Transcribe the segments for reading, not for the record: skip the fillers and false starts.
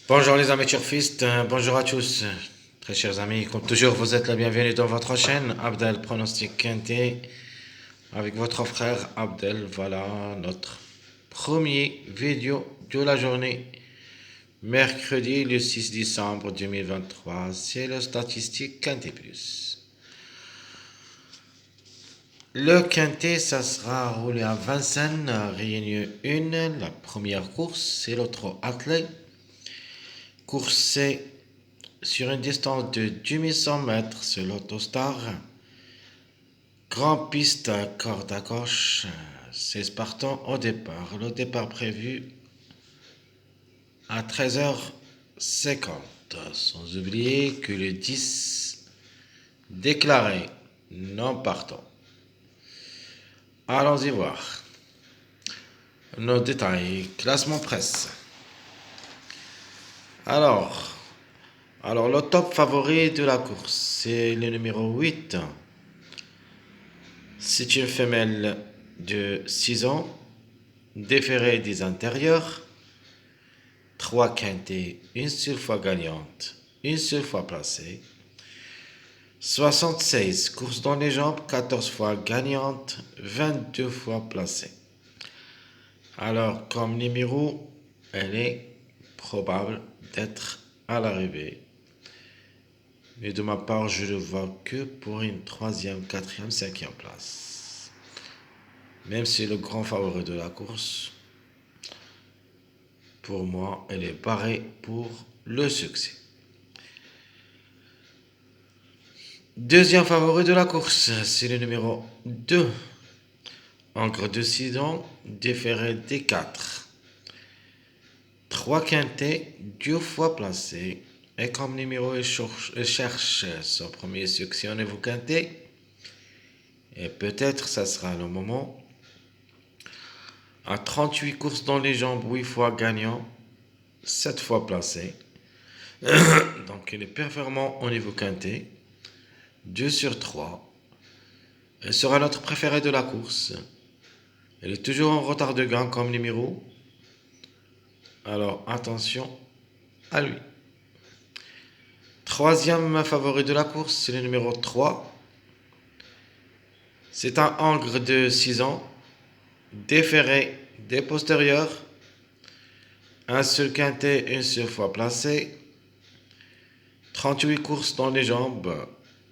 Bonjour les amis turfistes, bonjour à tous. Très chers amis, comme toujours, vous êtes la bienvenue dans votre chaîne Abdel Pronostic Quintet avec votre frère Abdel. Voilà notre premier vidéo de la journée, mercredi le 6 décembre 2023. C'est le statistique Quintet Plus. Le Quintet, ça sera roulé à Vincennes, Réunion 1. La première course, c'est le trot attelé. Coursé sur une distance de 2100 mètres sur l'autostar. Grand piste à corde à gauche. 16 partants au départ. Le départ prévu à 13h50. Sans oublier que le 10 déclaré non partant. Allons-y voir. Nos détails. Classement presse. Alors, le top favori de la course, c'est le numéro 8. C'est une femelle de 6 ans, déférée des intérieurs, 3 quintets, une seule fois gagnante, une seule fois placée, 76 courses dans les jambes, 14 fois gagnante, 22 fois placée. Alors, comme numéro, elle est probable d'être à l'arrivée. Mais de ma part, je ne vois que pour une 3e, 4e, 5e place. Même si c'est le grand favori de la course, pour moi, elle est barrée pour le succès. Deuxième favori de la course, c'est le numéro 2. Encre de 6 ans, déféré des 4. 3 quintets, 2 fois placés. Et comme numéro, elle cherche son premier succès au niveau quintet. Et peut-être ça sera le moment. À 38 courses dans les jambes, 8 fois gagnant, 7 fois placé. Donc elle est performant au niveau quintet. 2 sur 3. Elle sera notre préférée de la course. Elle est toujours en retard de gain comme numéro. Alors attention à lui. Troisième favori de la course, c'est le numéro 3. C'est un Angre de 6 ans, déféré des postérieurs, un seul quintet, une seule fois placé, 38 courses dans les jambes,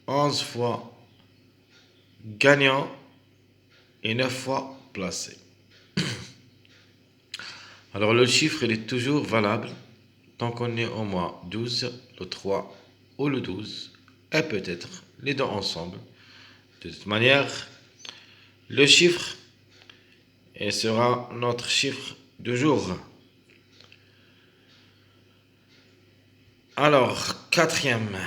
11 fois gagnant et 9 fois placé. Alors le chiffre, il est toujours valable tant qu'on est au moins 12, le 3 ou le 12, et peut-être les deux ensemble. De toute manière, le chiffre sera notre chiffre de jour. Alors, quatrième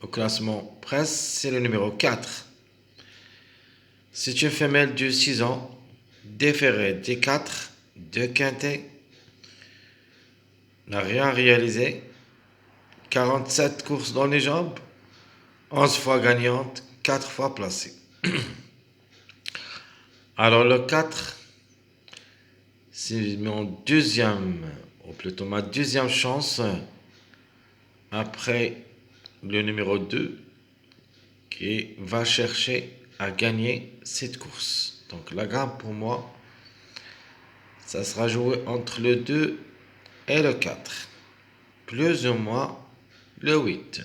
au classement presse, c'est le numéro 4. C'est une femelle de 6 ans, déférée des 4, 2 quintets, n'a rien réalisé, 47 courses dans les jambes, 11 fois gagnante, 4 fois placée. Alors le 4, c'est mon deuxième, ou plutôt ma deuxième chance après le numéro 2 qui va chercher à gagner cette course. Donc la gamme pour moi, ça sera joué entre le 2 et le 4. Plus ou moins le 8.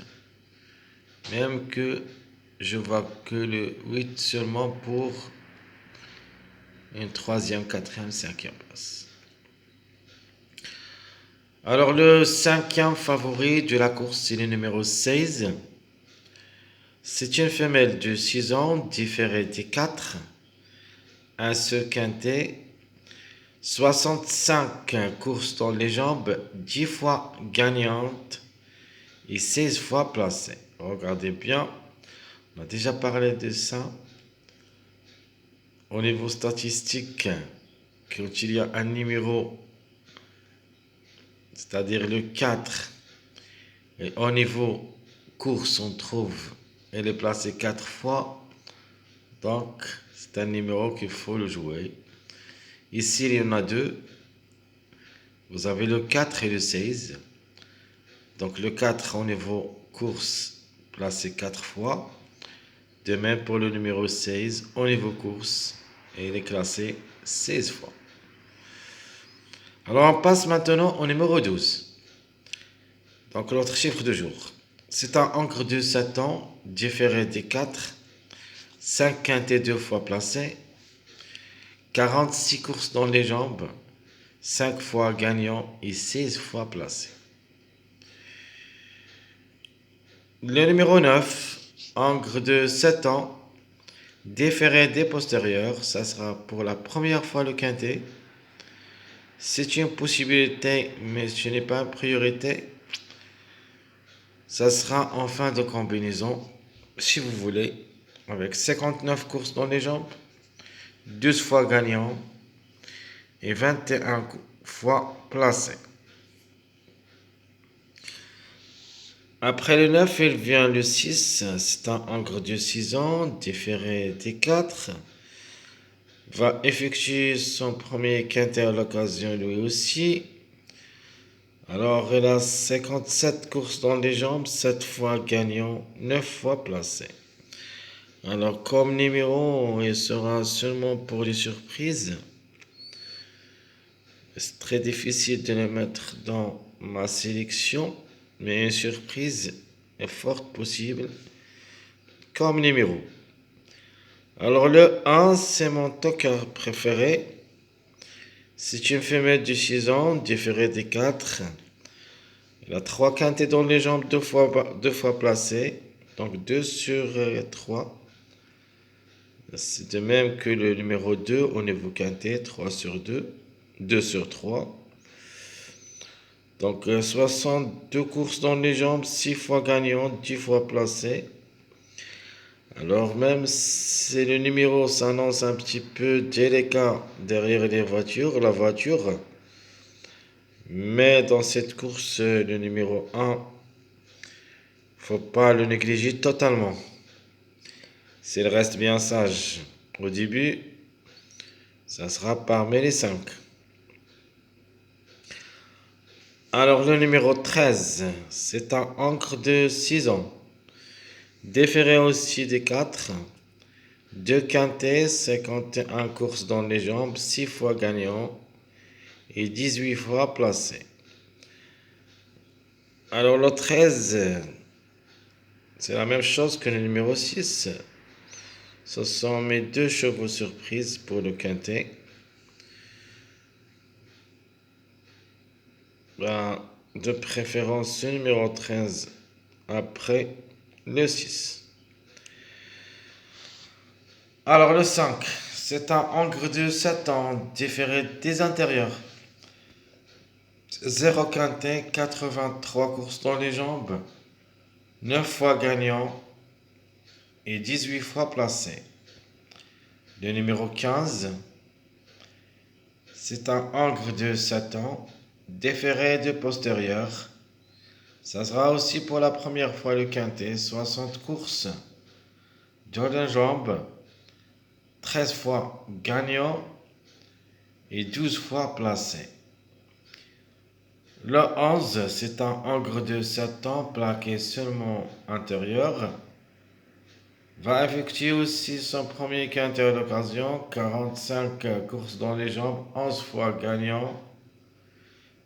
Même que je vois que le 8 seulement pour une 3e, 4e, 5e place. Alors le 5e favori de la course, c'est le numéro 16. C'est une femelle de 6 ans, différée des 4. Un seul quintet, 65 courses dans les jambes, 10 fois gagnante et 16 fois placée. Regardez bien, on a déjà parlé de ça. Au niveau statistique, quand il y a un numéro, c'est-à-dire le 4, et au niveau course, on trouve, elle est placée 4 fois, donc c'est un numéro qu'il faut le jouer. Ici, il y en a 2, vous avez le 4 et le 16. Donc le 4 au niveau course, placé 4 fois. De même pour le numéro 16 au niveau course, et il est classé 16 fois. Alors on passe maintenant au numéro 12. Donc l'autre chiffre de jour. C'est un encre de 7 ans, différé des 4, 5 quintés 2 fois placé, 46 courses dans les jambes, 5 fois gagnant et 16 fois placé. Le numéro 9, encre de 7 ans, différé des postérieurs, ça sera pour la première fois le quintet. C'est une possibilité, mais ce n'est pas une priorité. Ça sera en fin de combinaison, si vous voulez, avec 59 courses dans les jambes, 12 fois gagnant et 21 fois placé. Après le 9, il vient le 6. C'est un encre de 6 ans, différé des 4. Va effectuer son premier quintet à l'occasion lui aussi. Alors, il a 57 courses dans les jambes, 7 fois gagnant, 9 fois placé. Alors, comme numéro, il sera seulement pour les surprises. C'est très difficile de le mettre dans ma sélection, mais une surprise est forte possible comme numéro. Alors, le 1, c'est mon toker préféré. C'est une femelle de 6 ans, différée des 4. Il a 3 quintets dans les jambes, 2 fois placés. Donc 2 sur 3. C'est de même que le numéro 2 au niveau quintet, 3 sur 2. 2 sur 3. Donc 62 courses dans les jambes, 6 fois gagnant, 10 fois placé. Alors même si le numéro s'annonce un petit peu délicat derrière les voitures, la voiture, mais dans cette course, le numéro 1, faut pas le négliger totalement. S'il reste bien sage au début, ça sera parmi les 5. Alors le numéro 13, c'est un encre de 6 ans. Déféré aussi des 4. 2 quintets, 51 courses dans les jambes, 6 fois gagnant et 18 fois placé. Alors le 13, c'est la même chose que le numéro 6. Ce sont mes 2 chevaux surprises pour le quintet. De préférence le numéro 13 après le 6. Alors le 5, c'est un encre de 7 ans, différé des intérieurs. 0 quintet, 83 courses dans les jambes, 9 fois gagnant et 18 fois placé. Le numéro 15, c'est un encre de 7 ans, déféré de postérieur. Ça sera aussi pour la première fois le quintet, 60 courses dans les jambes, 13 fois gagnant et 12 fois placé. Le 11, c'est un encre de 7 ans plaqué seulement intérieur. Va effectuer aussi son premier quintet à l'occasion, 45 courses dans les jambes, 11 fois gagnant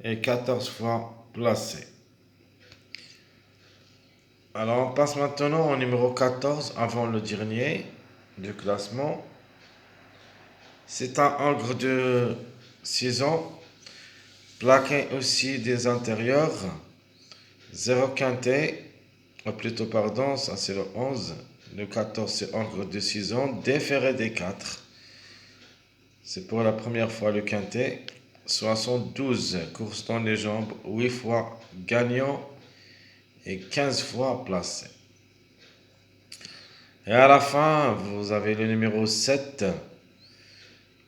et 14 fois placé. Alors on passe maintenant au numéro 14 avant le dernier du classement. C'est un encre de 6 ans, plaqué aussi des intérieurs, 0 quintet, plutôt pardon, ça c'est le 11. Le 14 c'est encre de 6 ans, déféré des 4. C'est pour la première fois le quintet. 72 courses dans les jambes, 8 fois gagnant et 15 fois placé. Et à la fin, vous avez le numéro 7,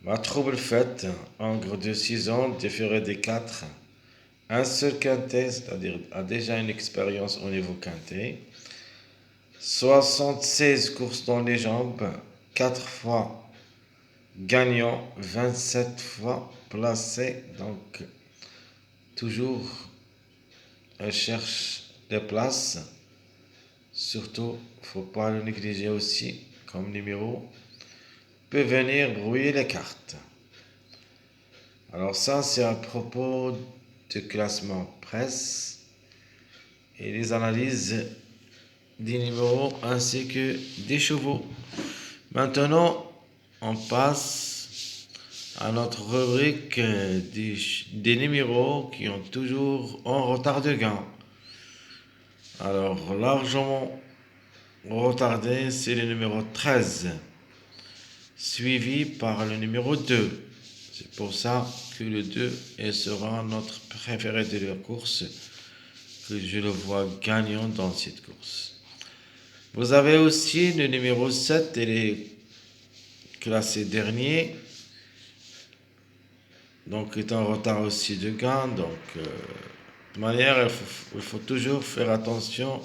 ma trouble faite, encre de 6 ans, différé des 4. Un seul quintet, c'est-à-dire a déjà une expérience au niveau quintet. 76 courses dans les jambes, 4 fois gagnant, 27 fois placé. Donc toujours, elle cherche des places. Surtout, faut pas le négliger aussi, comme numéro, peut venir brouiller les cartes. Alors ça, c'est à propos du classement presse et les analyses des numéros ainsi que des chevaux. Maintenant, on passe à notre rubrique des numéros qui ont toujours en retard de gain. Alors, largement retardé, c'est le numéro 13, suivi par le numéro 2. C'est pour ça que le 2 sera notre préféré de la course, que je le vois gagnant dans cette course. Vous avez aussi le numéro 7, il est classé dernier, donc il est en retard aussi de gain. Donc, de manière, il faut toujours faire attention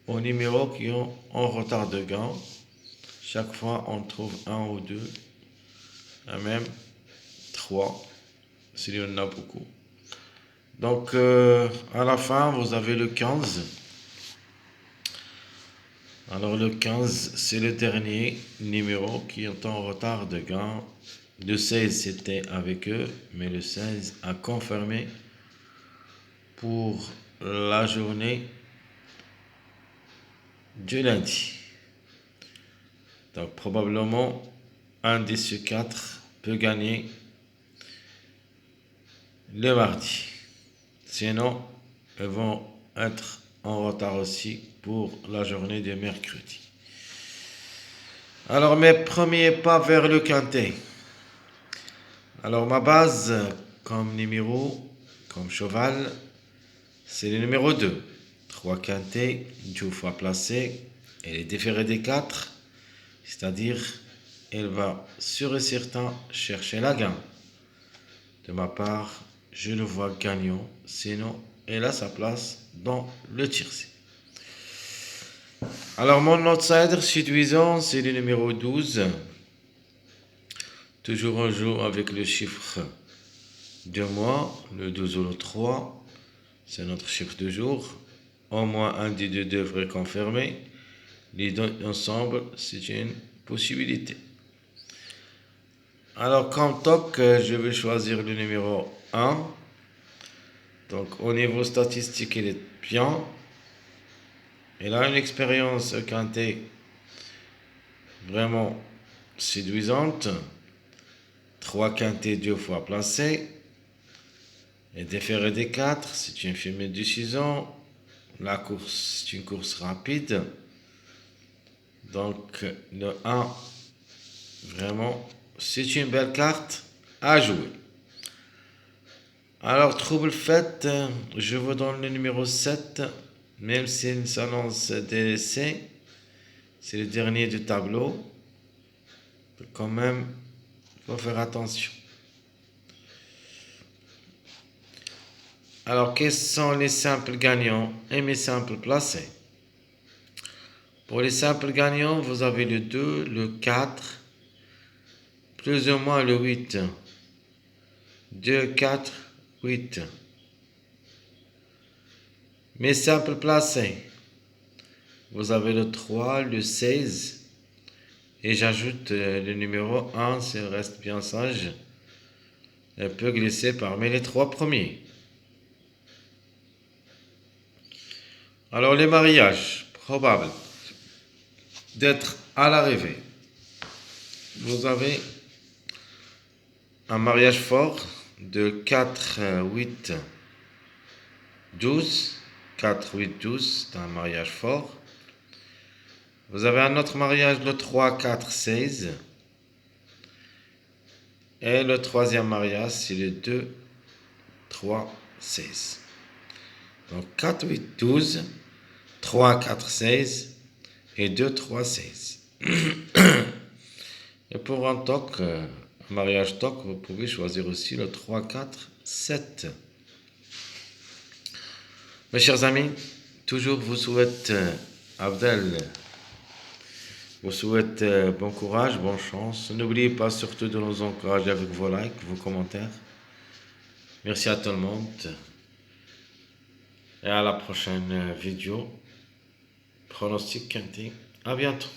aux numéros qui ont en retard de gain. Chaque fois, on trouve un ou deux, et même trois, s'il y en a beaucoup. Donc, à la fin, vous avez le 15. Alors, le 15, c'est le dernier numéro qui est en retard de gain. Le 16, c'était avec eux, mais le 16 a confirmé pour la journée du lundi. Donc, probablement, un des ces quatre peut gagner le mardi. Sinon, ils vont être en retard aussi pour la journée de mercredi. Alors, mes premiers pas vers le quintet. Alors, ma base comme numéro, comme cheval, c'est le numéro 2. 3 quintets, 2 fois placé. Elle est différée des 4, c'est-à-dire, elle va sûr et certain chercher la gain. De ma part, je le vois gagnant, sinon, elle a sa place dans le tiercé. Alors, mon outsider séduisant, c'est le numéro 12. Toujours on joue avec le chiffre de mois, le 12 ou le 3. C'est notre chiffre de jour. Au moins un des deux devrait confirmer. Les deux ensemble, c'est une possibilité. Alors, comme toc, je vais choisir le numéro 1. Donc, au niveau statistique, il est bien. Il a une expérience quintée vraiment séduisante. 3 quintets 2 fois placés. Et déféré des 4, c'est une firme de 6 ans. La course, c'est une course rapide. Donc, le 1, vraiment, c'est une belle carte à jouer. Alors, trouble fait, je vous donne le numéro 7, même s'il s'annonce délaissé. C'est le dernier du tableau. Quand même, il faut faire attention. Alors, quels sont les simples gagnants et mes simples placés? Pour les simples gagnants, vous avez le 2, le 4, plus ou moins le 8. 2, 4, 8. Mes simples placés, vous avez le 3, le 16, et j'ajoute le numéro 1, s'il reste bien sage. Elle peut glisser parmi les 3 premiers. Alors, les mariages probables d'être à l'arrivée. Vous avez un mariage fort de 4, 8, 12. 4, 8, 12, c'est un mariage fort. Vous avez un autre mariage, le 3, 4, 16. Et le troisième mariage, c'est le 2, 3, 16. Donc 4, 8, 12, 3, 4, 16 et 2, 3, 16. Et pour un toc, un mariage toc, vous pouvez choisir aussi le 3, 4, 7. Mes chers amis, toujours vous souhaite, Abdel, vous souhaite bon courage, bonne chance. N'oubliez pas surtout de nous encourager avec vos likes, vos commentaires. Merci à tout le monde. et à la prochaine vidéo. Pronostic quintet. À bientôt.